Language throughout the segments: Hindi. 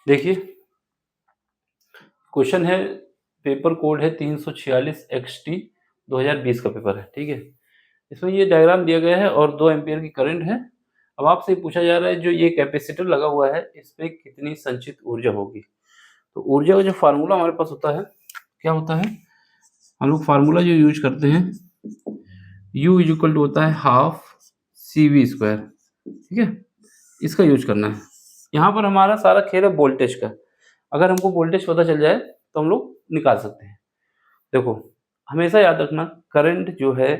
देखिए क्वेश्चन है, पेपर कोड है 346 XT 2020 का पेपर है, ठीक है। इसमें ये डायग्राम दिया गया है और 2 एम्पीयर की करंट है। अब आपसे पूछा जा रहा है जो ये कैपेसिटर लगा हुआ है इस पे कितनी संचित ऊर्जा होगी। तो ऊर्जा का जो फार्मूला हमारे पास होता है, क्या होता है, हम लोग फार्मूला जो यूज करते हैं, U इज इक्वल टू होता है हाफ CV², ठीक है, इसका यूज करना है। यहाँ पर हमारा सारा खेल है वोल्टेज का। अगर हमको वोल्टेज पता चल जाए तो हम लोग निकाल सकते हैं। देखो हमेशा याद रखना, करंट जो है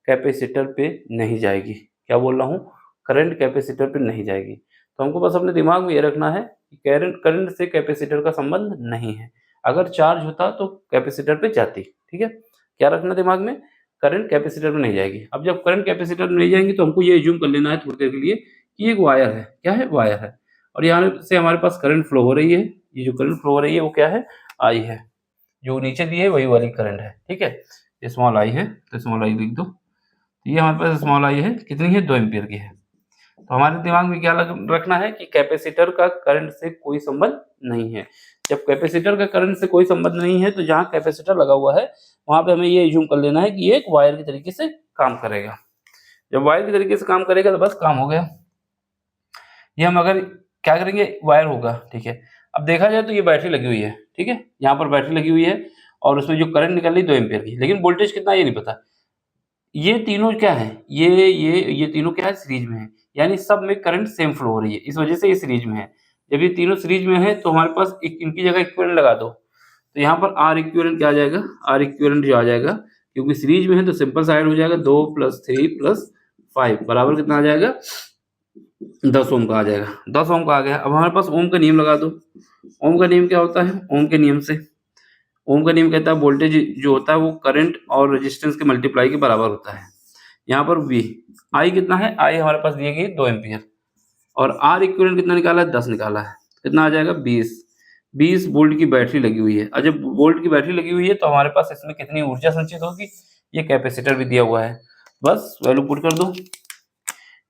कैपेसिटर पे नहीं जाएगी। क्या बोल रहा हूँ, करंट कैपेसिटर पे नहीं जाएगी। तो हमको बस अपने दिमाग में ये रखना है कि करंट से कैपेसिटर का संबंध नहीं है। अगर चार्ज होता तो कैपेसिटर पे जाती, ठीक है। क्या रखना दिमाग में, करंट कैपेसिटर पे नहीं जाएगी। अब जब करंट कैपेसिटर में नहीं जाएंगी तो हमको ये एज्यूम कर लेना है थोड़ी देर के लिए कि एक वायर है। क्या है, वायर है, और यहाँ से हमारे पास करंट फ्लो हो रही है। ये जो करंट फ्लो हो रही है वो क्या है, आई है। जो नीचे दी है वही वाली करंट है, ठीक है। ये स्मॉल आई है तो स्मॉल आई लिख दो। ये हमारे पास स्मॉल आई है, कितनी है, 2 एम्पीयर की है। तो हमारे दिमाग में क्या रखना है कि कैपेसिटर का करंट से कोई संबंध नहीं है। जब कैपेसिटर का करंट से कोई संबंध नहीं है तो जहाँ कैपेसिटर लगा हुआ है वहां पे हमें ये एज्यूम कर लेना है कि ये एक वायर की तरीके से काम करेगा। जब वायर की तरीके से काम करेगा तो बस काम हो गया। ये हम अगर क्या करेंगे, वायर होगा, ठीक है। अब देखा जाए तो ये बैटरी लगी हुई है, ठीक है, यहाँ पर बैटरी लगी हुई है और उसमें जो करंट निकल रही 2 एम्पीयर की, लेकिन वोल्टेज कितना ये नहीं पता। ये तीनों क्या है, ये तीनों क्या है, सीरीज में है, यानी सब में करंट सेम फ्लो हो रही है, इस वजह से ये सीरीज में है। जब ये तीनों सीरीज में है तो हमारे पास एक इनकी जगह इक्विवेलेंट लगा दो, तो यहाँ पर आर इक्विवेलेंट क्या आ जाएगा, आर इक्विवेलेंट जो आ जाएगा, क्योंकि सीरीज में है तो सिंपल सा ऐड हो जाएगा, 2 + 3 + 5 बराबर कितना आ जाएगा, 10 ओम का आ जाएगा। 10 ओम का आ गया। अब हमारे पास ओम का नियम लगा दो। ओम का नियम क्या होता है, ओम के नियम से, ओम का नियम कहता है वोल्टेज जो होता है वो करंट और रेजिस्टेंस के मल्टीप्लाई के बराबर होता है। यहाँ पर V, I कितना है, I हमारे पास दी गई 2 एम्पीयर, और R इक्विवेलेंट कितना निकाला है, 10 निकाला है। कितना आ जाएगा, 20 वोल्ट की बैटरी लगी हुई है। और जब वोल्ट की बैटरी लगी हुई है तो हमारे पास इसमें कितनी ऊर्जा संचित होगी, ये कैपेसिटर भी दिया हुआ है, बस वैल्यू पुट कर दो।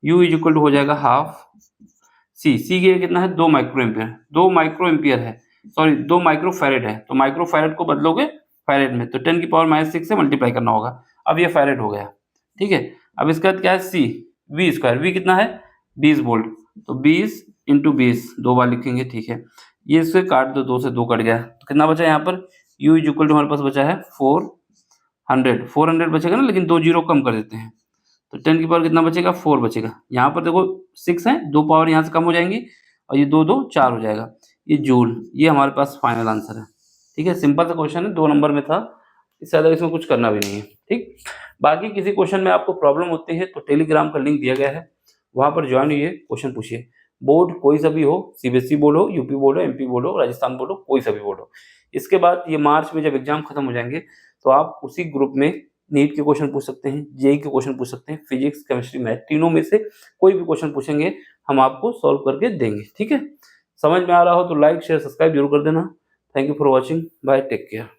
U इज इक्वल टू हो जाएगा हाफ सी के कितना है, 2 माइक्रो एम्पियर, 2 माइक्रो एम्पियर है, सॉरी 2 माइक्रो फैरेड है। तो माइक्रो फैरेड को बदलोगे फैरेड में तो 10⁻⁻6 से मल्टीप्लाई करना होगा। अब ये फैरेड हो गया, ठीक है। अब इसका क्या है, सी V², V कितना है, 20 वोल्ट, तो 20 × 20 2 बार लिखेंगे, ठीक है। ये इससे काट दो, 2 से 2 कट गया, तो कितना बचा यहाँ पर, U इज इक्वल टू हमारे पास बचा है 400 बचेगा ना, लेकिन 2 जीरो कम कर देते हैं, तो 10 की पावर कितना बचेगा, 4 बचेगा। यहाँ पर देखो 6 है, 2 पावर यहाँ से कम हो जाएंगी और ये 2 2 4 हो जाएगा, ये जूल। ये हमारे पास फाइनल आंसर है, ठीक है। सिंपल सा क्वेश्चन है, 2 नंबर में था, इससे ज़्यादा इसमें कुछ करना भी नहीं है, ठीक। बाकी किसी क्वेश्चन में आपको प्रॉब्लम होती है तो टेलीग्राम का लिंक दिया गया है, वहाँ पर ज्वाइन होइए, क्वेश्चन पूछिए। बोर्ड कोई सा भी हो, CBSE बोर्ड हो, UP बोर्ड हो, MP बोर्ड हो, राजस्थान बोर्ड हो, कोई सा भी बोर्ड हो। इसके बाद ये मार्च में जब एग्जाम खत्म हो जाएंगे तो आप उसी ग्रुप में नीट के क्वेश्चन पूछ सकते हैं, जेईई के क्वेश्चन पूछ सकते हैं, फिजिक्स, केमिस्ट्री, मैथ, तीनों में से कोई भी क्वेश्चन पूछेंगे हम आपको सॉल्व करके देंगे, ठीक है। समझ में आ रहा हो तो लाइक शेयर सब्सक्राइब जरूर कर देना। Thank you for watching, bye, take care.